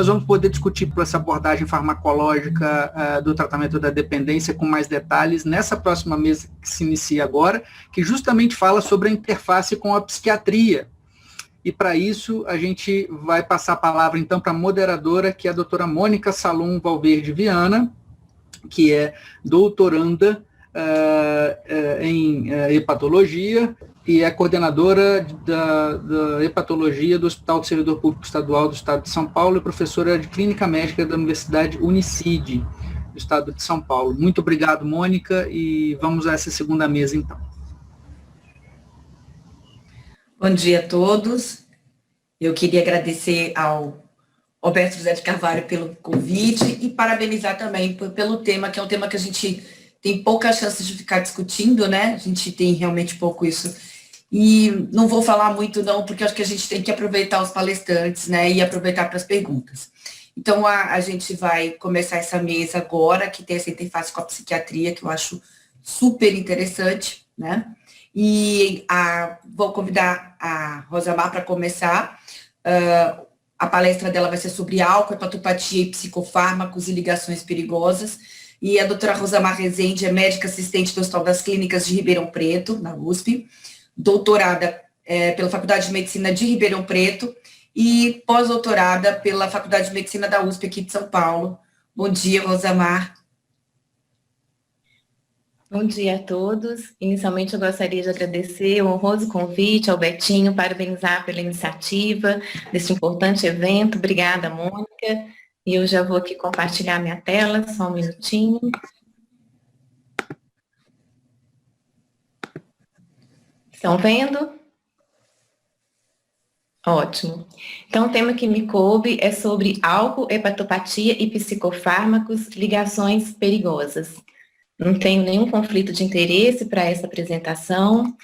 nós vamos poder discutir essa abordagem farmacológica do tratamento da dependência com mais detalhes nessa próxima mesa que se inicia agora, que justamente fala sobre a interface com a psiquiatria. E para isso a gente vai passar a palavra então para a moderadora, que é a doutora Mônica Salum Valverde Viana, que é doutoranda em hepatologia e é coordenadora da hepatologia do Hospital do Servidor Público Estadual do Estado de São Paulo e professora de Clínica Médica da Universidade Unicid, do Estado de São Paulo. Muito obrigado, Mônica, e vamos a essa segunda mesa, então. Bom dia a todos. Eu queria agradecer ao Roberto José de Carvalho pelo convite e parabenizar também pelo tema, que é um tema que a gente tem pouca chance de ficar discutindo, né? A gente tem realmente pouco isso. E não vou falar muito não, porque acho que a gente tem que aproveitar os palestrantes, né? E aproveitar para as perguntas. Então, a gente vai começar essa mesa agora, que tem essa interface com a psiquiatria, que eu acho super interessante, né? E vou convidar a Rosamar para começar. A palestra dela vai ser sobre álcool, hepatopatia e psicofármacos e ligações perigosas. E a doutora Rosamar Rezende é médica assistente do Hospital das Clínicas de Ribeirão Preto, na USP, doutorada pela Faculdade de Medicina de Ribeirão Preto e pós-doutorada pela Faculdade de Medicina da USP aqui de São Paulo. Bom dia, Rosamar. Bom dia a todos. Inicialmente, eu gostaria de agradecer o honroso convite ao Betinho, parabenizar pela iniciativa desse importante evento. Obrigada, Mônica. E eu já vou aqui compartilhar minha tela, só um minutinho. Estão vendo? Ótimo. Então, o tema que me coube é sobre álcool, hepatopatia e psicofármacos, ligações perigosas. Não tenho nenhum conflito de interesse para essa apresentação.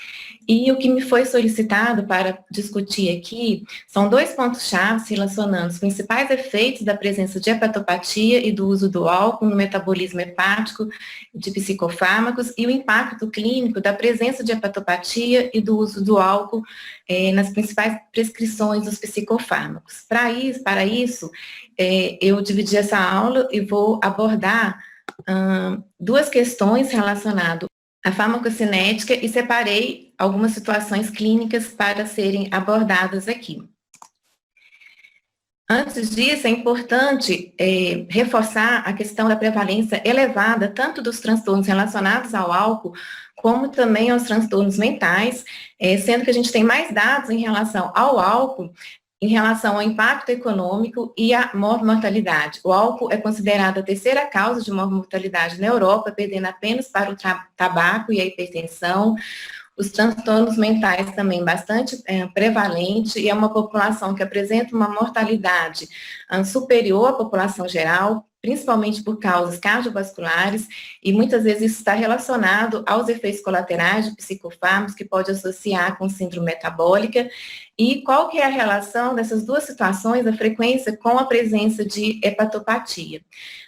E o que me foi solicitado para discutir aqui são dois pontos-chave relacionando os principais efeitos da presença de hepatopatia e do uso do álcool no metabolismo hepático de psicofármacos e o impacto clínico da presença de hepatopatia e do uso do álcool nas principais prescrições dos psicofármacos. Para isso, eu dividi essa aula e vou abordar duas questões relacionadas à farmacocinética e separei algumas situações clínicas para serem abordadas aqui. Antes disso, é importante reforçar a questão da prevalência elevada tanto dos transtornos relacionados ao álcool, como também aos transtornos mentais, sendo que a gente tem mais dados em relação ao álcool, em relação ao impacto econômico e à mortalidade. O álcool é considerado a terceira causa de mortalidade na Europa, perdendo apenas para o tabaco e a hipertensão. Os transtornos mentais também bastante prevalente e é uma população que apresenta uma mortalidade superior à população geral, principalmente por causas cardiovasculares, e muitas vezes isso está relacionado aos efeitos colaterais de psicofármacos, que pode associar com síndrome metabólica. E qual que é a relação dessas duas situações, a frequência com a presença de hepatopatia?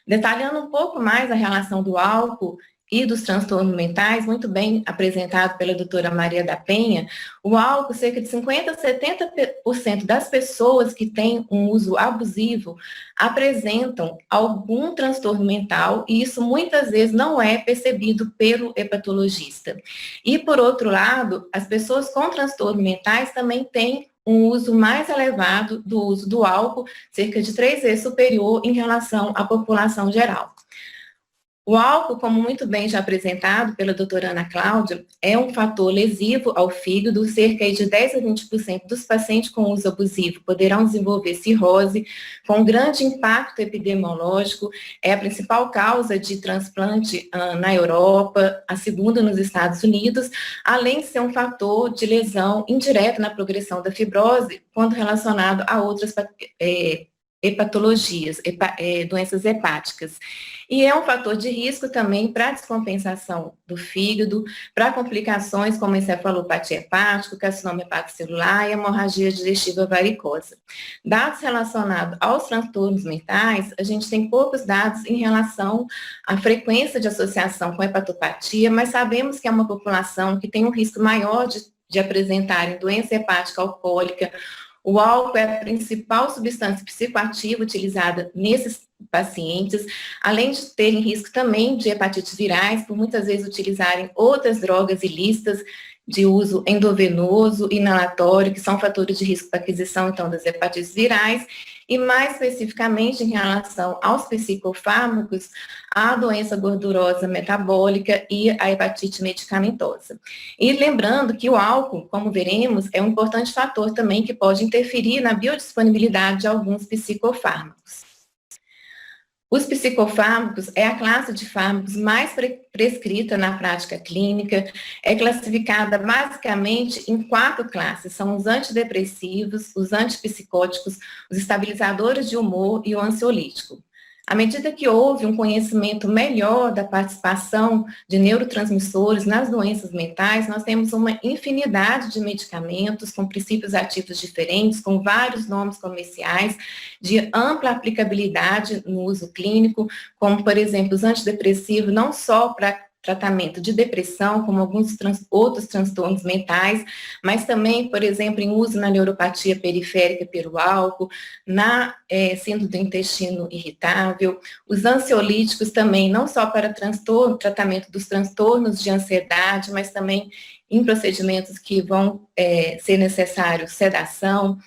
Detalhando um pouco mais a relação do álcool e dos transtornos mentais, muito bem apresentado pela doutora Maria da Penha, o álcool, cerca de 50% a 70% das pessoas que têm um uso abusivo apresentam algum transtorno mental e isso muitas vezes não é percebido pelo hepatologista. E, por outro lado, as pessoas com transtornos mentais também têm um uso mais elevado do uso do álcool, cerca de 3 vezes superior em relação à população geral. O álcool, como muito bem já apresentado pela doutora Ana Cláudia, é um fator lesivo ao fígado. Cerca de 10 a 20% dos pacientes com uso abusivo poderão desenvolver cirrose, com grande impacto epidemiológico. É a principal causa de transplante na Europa, a segunda nos Estados Unidos, além de ser um fator de lesão indireta na progressão da fibrose, quando relacionado a outras hepatologias, doenças hepáticas. E é um fator de risco também para a descompensação do fígado, para complicações como encefalopatia hepática, carcinoma hepatocelular e hemorragia digestiva varicosa. Dados relacionados aos transtornos mentais, a gente tem poucos dados em relação à frequência de associação com hepatopatia, mas sabemos que é uma população que tem um risco maior de apresentarem doença hepática alcoólica, O álcool é a principal substância psicoativa utilizada nesses pacientes, além de terem risco também de hepatites virais, por muitas vezes utilizarem outras drogas ilícitas de uso endovenoso, inalatório, que são fatores de risco para aquisição, então, das hepatites virais, e mais especificamente em relação aos psicofármacos, a doença gordurosa metabólica e a hepatite medicamentosa. E lembrando que o álcool, como veremos, é um importante fator também que pode interferir na biodisponibilidade de alguns psicofármacos. Os psicofármacos é a classe de fármacos mais prescrita na prática clínica, é classificada basicamente em 4 classes, são os antidepressivos, os antipsicóticos, os estabilizadores de humor e o ansiolítico. À medida que houve um conhecimento melhor da participação de neurotransmissores nas doenças mentais, nós temos uma infinidade de medicamentos com princípios ativos diferentes, com vários nomes comerciais, de ampla aplicabilidade no uso clínico, como, por exemplo, os antidepressivos, não só para tratamento de depressão, como alguns outros transtornos mentais, mas também, por exemplo, em uso na neuropatia periférica pelo álcool, na síndrome do intestino irritável, os ansiolíticos também, não só para tratamento dos transtornos de ansiedade, mas também em procedimentos que vão ser necessários sedação,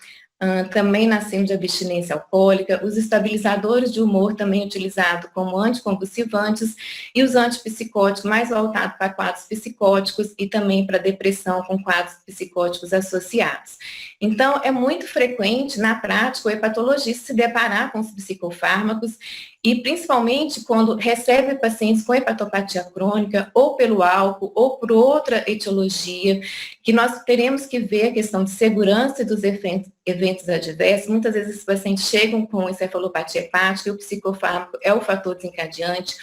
também na síndrome de abstinência alcoólica, os estabilizadores de humor também utilizados como anticonvulsivantes e os antipsicóticos mais voltados para quadros psicóticos e também para depressão com quadros psicóticos associados. Então, é muito frequente na prática o hepatologista se deparar com os psicofármacos e principalmente quando recebe pacientes com hepatopatia crônica ou pelo álcool ou por outra etiologia, que nós teremos que ver a questão de segurança dos eventos adversos. Muitas vezes esses pacientes chegam com encefalopatia hepática e o psicofármaco é o fator desencadeante,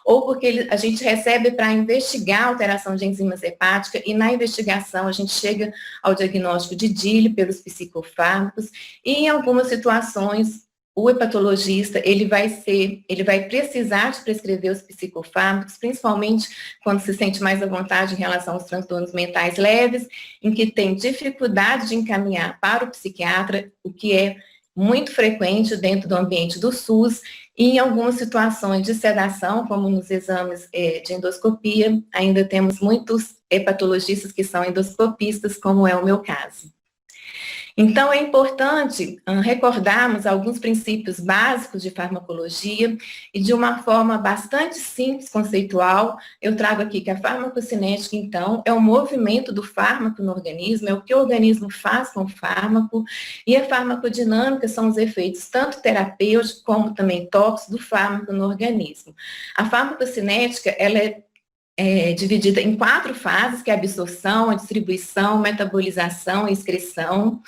ou porque a gente recebe para investigar a alteração de enzimas hepáticas e na investigação a gente chega ao diagnóstico de DILI pelos psicofármacos e em algumas situações o hepatologista, ele vai precisar de prescrever os psicofármacos, principalmente quando se sente mais à vontade em relação aos transtornos mentais leves, em que tem dificuldade de encaminhar para o psiquiatra, o que é muito frequente dentro do ambiente do SUS, e em algumas situações de sedação, como nos exames de endoscopia, ainda temos muitos hepatologistas que são endoscopistas, como é o meu caso. Então, é importante recordarmos alguns princípios básicos de farmacologia e de uma forma bastante simples, conceitual, eu trago aqui que a farmacocinética, então, é o movimento do fármaco no organismo, é o que o organismo faz com o fármaco, e a farmacodinâmica são os efeitos tanto terapêuticos como também tóxicos do fármaco no organismo. A farmacocinética, ela é dividida em 4 fases, que é a absorção, a distribuição, metabolização e excreção.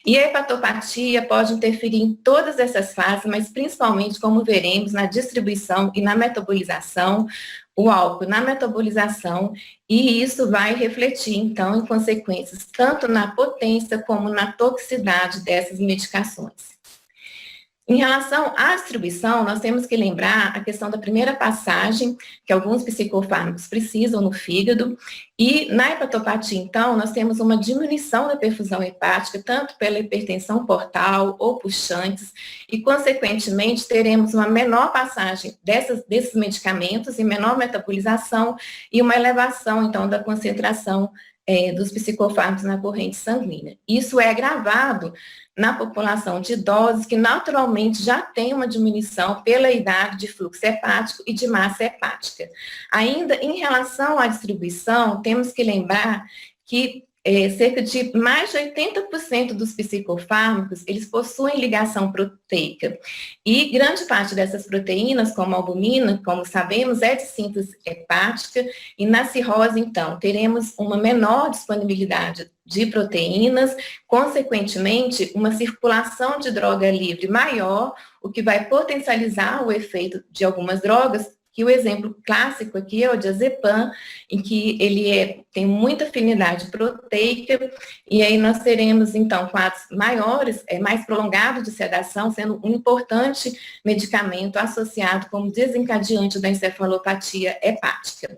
E a hepatopatia pode interferir em todas essas fases, mas principalmente, como veremos, na distribuição e na metabolização, o álcool na metabolização, e isso vai refletir, então, em consequências tanto na potência como na toxicidade dessas medicações. Em relação à distribuição, nós temos que lembrar a questão da primeira passagem, que alguns psicofármacos precisam no fígado, e na hepatopatia, então, nós temos uma diminuição da perfusão hepática, tanto pela hipertensão portal ou puxantes, e, consequentemente, teremos uma menor passagem desses medicamentos e menor metabolização e uma elevação, então, da concentração dos psicofármacos na corrente sanguínea. Isso é agravado na população de idosos que naturalmente já tem uma diminuição pela idade de fluxo hepático e de massa hepática. Ainda em relação à distribuição, temos que lembrar que cerca de mais de 80% dos psicofármacos, eles possuem ligação proteica. E grande parte dessas proteínas, como a albumina, como sabemos, é de síntese hepática, e na cirrose, então, teremos uma menor disponibilidade de proteínas, consequentemente, uma circulação de droga livre maior, o que vai potencializar o efeito de algumas drogas, que o exemplo clássico aqui é o diazepam, em que ele tem muita afinidade proteica, e aí nós teremos, então, quadros maiores, mais prolongados de sedação, sendo um importante medicamento associado como desencadeante da encefalopatia hepática.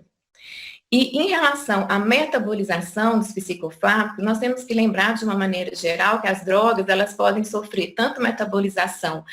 E em relação à metabolização dos psicofármacos, nós temos que lembrar de uma maneira geral que as drogas, elas podem sofrer tanto metabolização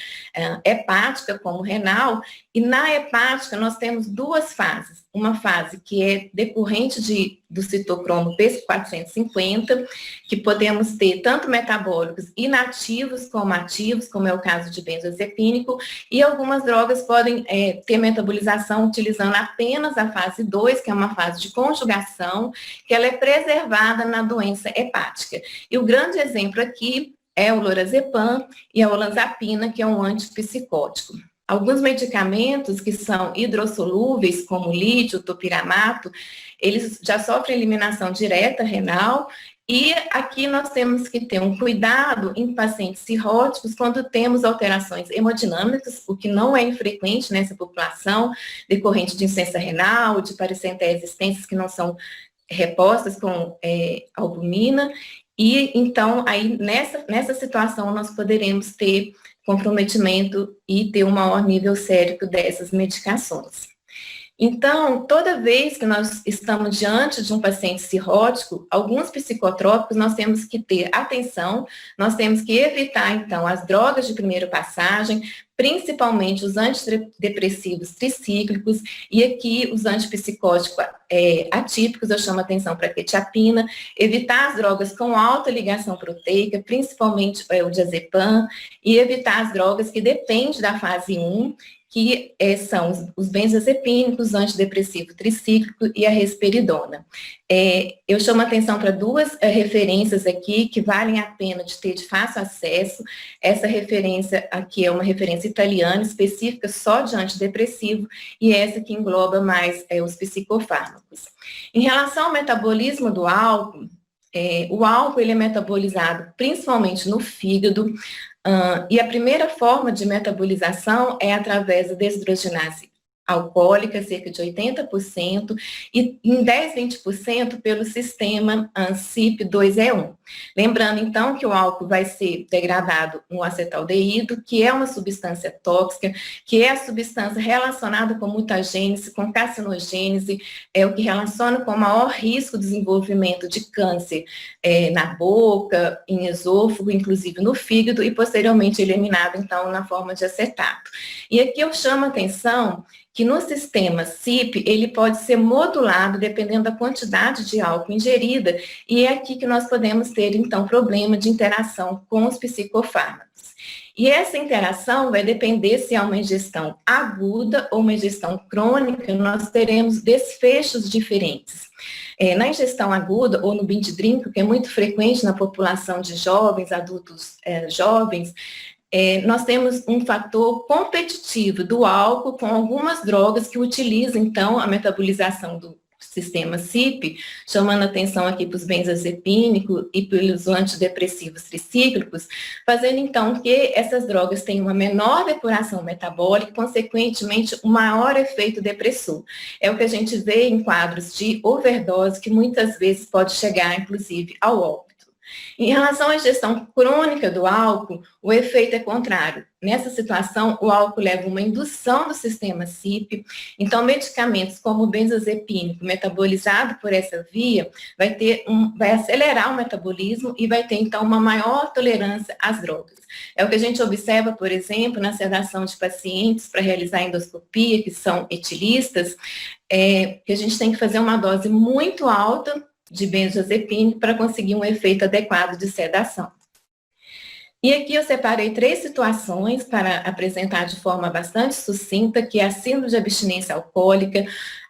hepática como renal, e na hepática nós temos duas fases. Uma fase que é decorrente do citocromo P450, que podemos ter tanto metabólicos inativos como ativos, como é o caso de benzodiazepínico, e algumas drogas podem ter metabolização utilizando apenas a fase 2, que é uma fase de conjugação, que ela é preservada na doença hepática. E o grande exemplo aqui é o lorazepam e a olanzapina, que é um antipsicótico. Alguns medicamentos que são hidrossolúveis, como o lítio, o topiramato, eles já sofrem eliminação direta renal, e aqui nós temos que ter um cuidado em pacientes cirróticos quando temos alterações hemodinâmicas, o que não é infrequente nessa população, decorrente de insuficiência renal, de paracentésistências que não são repostas com albumina, e então aí nessa situação nós poderemos ter comprometimento e ter um maior nível sérico dessas medicações. Então, toda vez que nós estamos diante de um paciente cirrótico, alguns psicotrópicos nós temos que ter atenção, nós temos que evitar, então, as drogas de primeira passagem, principalmente os antidepressivos tricíclicos, e aqui os antipsicóticos atípicos, eu chamo atenção para a quetiapina, evitar as drogas com alta ligação proteica, principalmente o diazepam, e evitar as drogas que dependem da fase 1, que são os benzodiazepínicos, os antidepressivos tricíclicos e a risperidona. Eu chamo atenção para duas referências aqui que valem a pena de ter de fácil acesso. Essa referência aqui é uma referência italiana, específica só de antidepressivo, e essa que engloba mais os psicofármacos. Em relação ao metabolismo do álcool, o álcool ele é metabolizado principalmente no fígado, e a primeira forma de metabolização é através da desidrogenase alcoólica, cerca de 80%, e em 10, 20% pelo sistema CYP2E1. Lembrando, então, que o álcool vai ser degradado no acetaldeído, que é uma substância tóxica, que é a substância relacionada com mutagênese, com carcinogênese, é o que relaciona com o maior risco de desenvolvimento de câncer na boca, em esôfago, inclusive no fígado, e posteriormente eliminado, então, na forma de acetato. E aqui eu chamo a atenção que no sistema CYP, ele pode ser modulado dependendo da quantidade de álcool ingerida, e é aqui que nós podemos ter, então, problema de interação com os psicofármacos. E essa interação vai depender se é uma ingestão aguda ou uma ingestão crônica, nós teremos desfechos diferentes. Na ingestão aguda ou no binge drink, que é muito frequente na população de jovens, adultos jovens, nós temos um fator competitivo do álcool com algumas drogas que utilizam, então, a metabolização do sistema CYP, chamando atenção aqui para os benzodiazepínicos e pelos antidepressivos tricíclicos, fazendo, então, que essas drogas tenham uma menor depuração metabólica, consequentemente, um maior efeito depressor. É o que a gente vê em quadros de overdose, que muitas vezes pode chegar, inclusive, ao óbito. Em relação à ingestão crônica do álcool, o efeito é contrário. Nessa situação, o álcool leva uma indução do sistema CYP, então medicamentos como o benzodiazepínico, metabolizado por essa via, vai acelerar o metabolismo e vai ter, então, uma maior tolerância às drogas. É o que a gente observa, por exemplo, na sedação de pacientes para realizar endoscopia, que são etilistas, que a gente tem que fazer uma dose muito alta de benzodiazepínico para conseguir um efeito adequado de sedação. E aqui eu separei 3 situações para apresentar de forma bastante sucinta, que é a síndrome de abstinência alcoólica,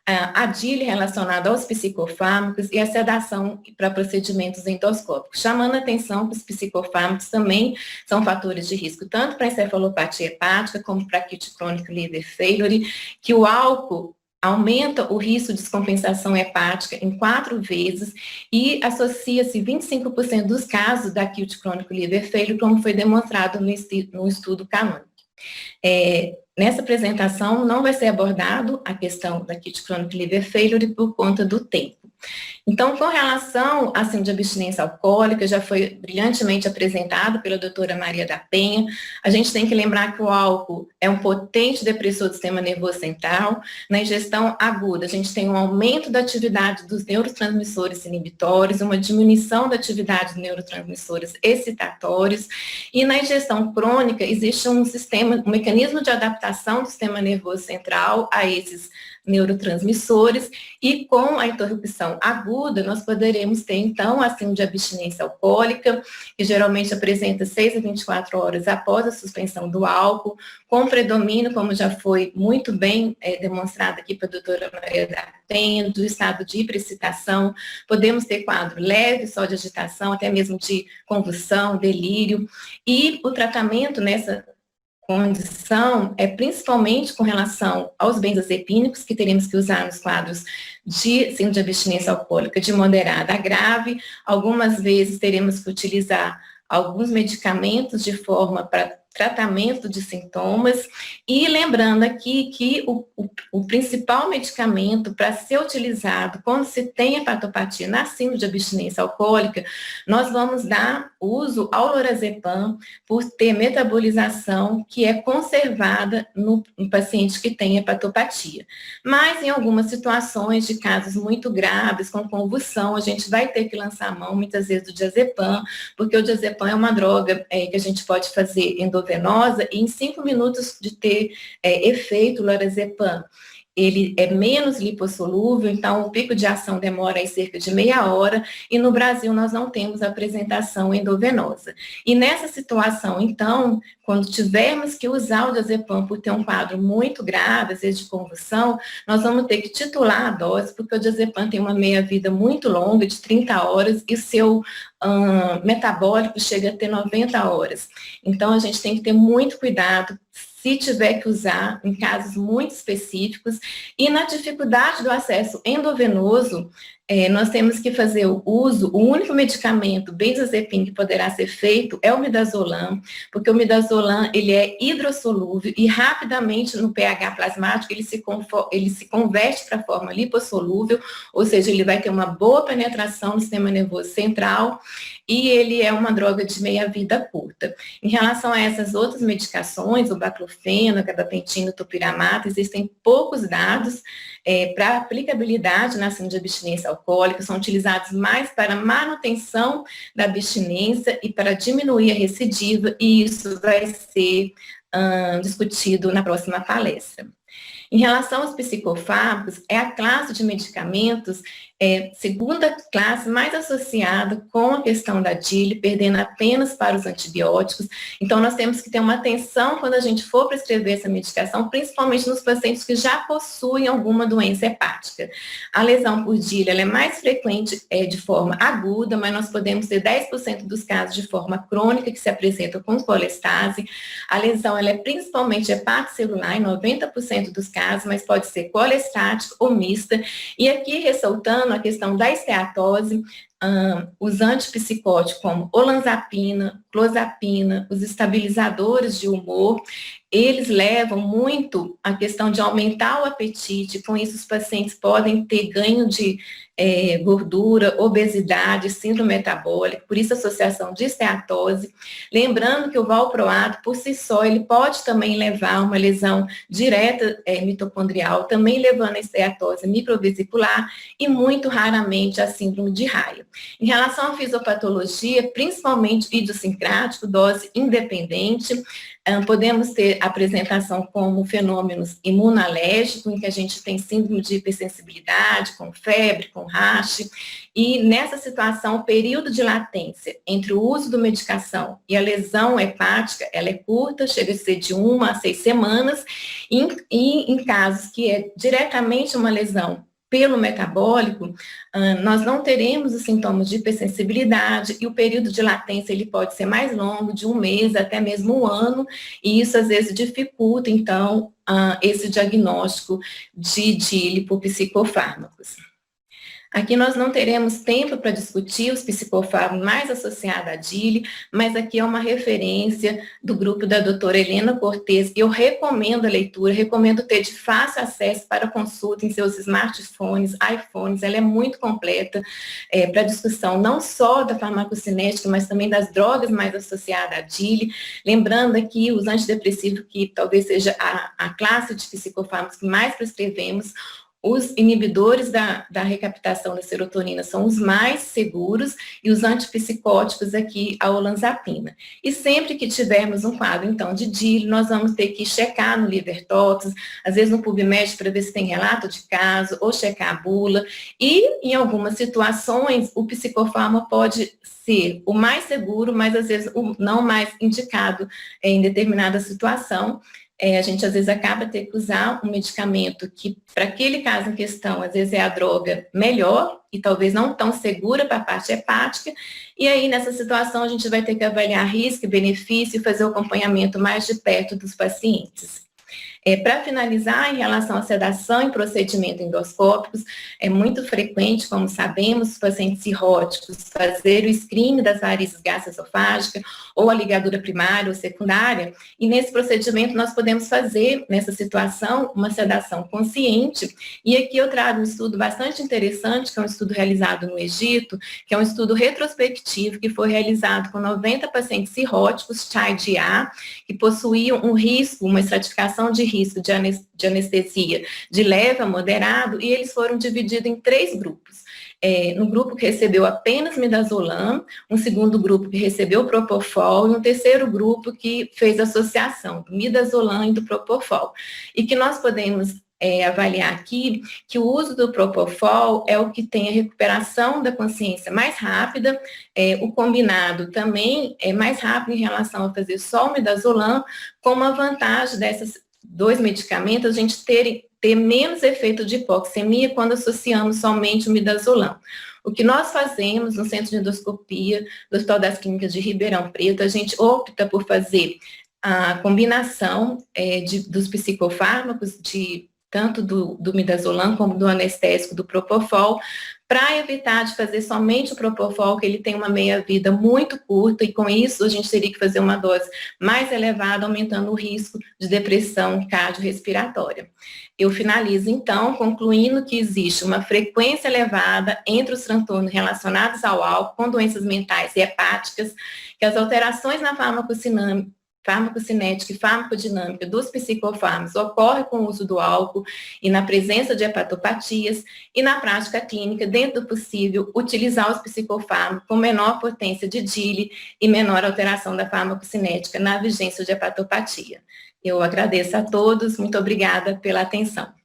a DILI relacionada aos psicofármacos e a sedação para procedimentos endoscópicos, chamando a atenção que os psicofármacos também são fatores de risco, tanto para encefalopatia hepática como para acute chronic liver failure, que o álcool aumenta o risco de descompensação hepática em 4 vezes e associa-se 25% dos casos da acute chronic liver failure, como foi demonstrado no estudo canônico. Nessa apresentação não vai ser abordado a questão da acute chronic liver failure por conta do tempo. Então, com relação à síndrome de abstinência alcoólica, já foi brilhantemente apresentado pela doutora Maria da Penha, a gente tem que lembrar que o álcool é um potente depressor do sistema nervoso central. Na ingestão aguda, a gente tem um aumento da atividade dos neurotransmissores inibitórios, uma diminuição da atividade dos neurotransmissores excitatórios, e na ingestão crônica existe um mecanismo de adaptação do sistema nervoso central a esses neurotransmissores, e com a interrupção aguda, nós poderemos ter, então, a síndrome de abstinência alcoólica, que geralmente apresenta 6 a 24 horas após a suspensão do álcool, com predomínio, como já foi muito bem demonstrado aqui pela doutora Maria da Penha, do estado de hiperexcitação. Podemos ter quadro leve só de agitação, até mesmo de convulsão, delírio, e o tratamento nessa condição é principalmente com relação aos benzodiazepínicos, que teremos que usar nos quadros de síndrome de abstinência alcoólica de moderada a grave. Algumas vezes teremos que utilizar alguns medicamentos de forma para tratamento de sintomas, e lembrando aqui que o principal medicamento para ser utilizado quando se tem hepatopatia na síndrome de abstinência alcoólica, nós vamos dar uso ao lorazepam por ter metabolização que é conservada no paciente que tem hepatopatia. Mas em algumas situações de casos muito graves, com convulsão, a gente vai ter que lançar a mão muitas vezes do diazepam, porque o diazepam é uma droga que a gente pode fazer endovenosa, e em 5 minutos de ter efeito o lorazepam. Ele é menos lipossolúvel, então o pico de ação demora aí cerca de meia hora, e no Brasil nós não temos apresentação endovenosa. E nessa situação, então, quando tivermos que usar o diazepam por ter um quadro muito grave, às vezes de convulsão, nós vamos ter que titular a dose, porque o diazepam tem uma meia-vida muito longa, de 30 horas, e seu metabólico chega a ter 90 horas. Então, a gente tem que ter muito cuidado se tiver que usar em casos muito específicos, e na dificuldade do acesso endovenoso, nós temos que fazer o uso, o único medicamento benzodiazepina que poderá ser feito é o midazolam, porque o midazolam, ele é hidrossolúvel e rapidamente no pH plasmático ele se converte para a forma lipossolúvel, ou seja, ele vai ter uma boa penetração no sistema nervoso central, e ele é uma droga de meia-vida curta. Em relação a essas outras medicações, o baclofeno, gabapentina, topiramata, existem poucos dados para aplicabilidade na síndrome de abstinência alcoólica, são utilizados mais para manutenção da abstinência e para diminuir a recidiva, e isso vai ser discutido na próxima palestra. Em relação aos psicofármacos, é a classe de medicamentos, segunda classe mais associada com a questão da DILI, perdendo apenas para os antibióticos. Então, nós temos que ter uma atenção quando a gente for prescrever essa medicação, principalmente nos pacientes que já possuem alguma doença hepática. A lesão por DILI, ela é mais frequente de forma aguda, mas nós podemos ter 10% dos casos de forma crônica que se apresentam com colestase. A lesão, ela é principalmente hepatocelular em 90% dos casos, mas pode ser colestática ou mista. E aqui, ressaltando a questão da esteatose, os antipsicóticos como olanzapina, clozapina, os estabilizadores de humor, eles levam muito a questão de aumentar o apetite, com isso os pacientes podem ter ganho de gordura, obesidade, síndrome metabólica, por isso a associação de esteatose. Lembrando que o valproato, por si só, ele pode também levar a uma lesão direta mitocondrial, também levando a esteatose microvesicular e muito raramente a síndrome de Raya. Em relação à fisiopatologia, principalmente idiosincrático, dose independente, podemos ter apresentação como fenômenos imunológicos, em que a gente tem síndrome de hipersensibilidade, com febre, com rache, e nessa situação, o período de latência entre o uso da medicação e a lesão hepática, ela é curta, chega a ser de 1 a 6 semanas, e em casos que é diretamente uma lesão pelo metabólico, nós não teremos os sintomas de hipersensibilidade, e o período de latência ele pode ser mais longo, de 1 mês até mesmo 1 ano, e isso às vezes dificulta, então, esse diagnóstico de DILI por psicofármacos. Aqui nós não teremos tempo para discutir os psicofármacos mais associados à DILI, mas aqui é uma referência do grupo da doutora Helena Cortes. Eu recomendo a leitura, recomendo ter de fácil acesso para consulta em seus smartphones, iPhones. Ela é muito completa para discussão não só da farmacocinética, mas também das drogas mais associadas à DILI. Lembrando aqui os antidepressivos, que talvez seja a classe de psicofármacos que mais prescrevemos. Os inibidores da recaptação da serotonina são os mais seguros e os antipsicóticos aqui, a olanzapina. E sempre que tivermos um quadro, então, de DILI, nós vamos ter que checar no LiverTox, às vezes no PubMed para ver se tem relato de caso, ou checar a bula. E, em algumas situações, o psicofármaco pode ser o mais seguro, mas às vezes o não mais indicado em determinada situação. A gente às vezes acaba tendo que usar um medicamento que, para aquele caso em questão, às vezes é a droga melhor e talvez não tão segura para a parte hepática, e aí nessa situação a gente vai ter que avaliar risco e benefício e fazer o acompanhamento mais de perto dos pacientes. Para finalizar, em relação à sedação e procedimento endoscópicos, é muito frequente, como sabemos, os pacientes cirróticos fazer o screening das varizes gastroesofágicas ou a ligadura primária ou secundária, e nesse procedimento nós podemos fazer, nessa situação, uma sedação consciente, e aqui eu trago um estudo bastante interessante, que é um estudo realizado no Egito, que é um estudo retrospectivo, que foi realizado com 90 pacientes cirróticos, CHAI-DA, que possuíam um risco, uma estratificação de risco de anestesia de leve a moderado, e eles foram divididos em 3 grupos. No grupo que recebeu apenas midazolam, um segundo grupo que recebeu propofol e um terceiro grupo que fez associação do midazolam e do propofol. E que nós podemos avaliar aqui que o uso do propofol é o que tem a recuperação da consciência mais rápida, o combinado também é mais rápido em relação a fazer só o midazolam, com uma vantagem dessas 2 medicamentos, a gente ter menos efeito de hipoxemia quando associamos somente o midazolam. O que nós fazemos no Centro de Endoscopia do Hospital das Clínicas de Ribeirão Preto, a gente opta por fazer a combinação dos psicofármacos, tanto do midazolam como do anestésico do propofol, para evitar de fazer somente o propofol, que ele tem uma meia-vida muito curta, e com isso a gente teria que fazer uma dose mais elevada, aumentando o risco de depressão cardiorrespiratória. Eu finalizo, então, concluindo que existe uma frequência elevada entre os transtornos relacionados ao álcool, com doenças mentais e hepáticas, que as alterações na farmacocinética e farmacodinâmica dos psicofármacos ocorre com o uso do álcool e na presença de hepatopatias, e na prática clínica, dentro do possível, utilizar os psicofármacos com menor potência de DILI e menor alteração da farmacocinética na vigência de hepatopatia. Eu agradeço a todos, muito obrigada pela atenção.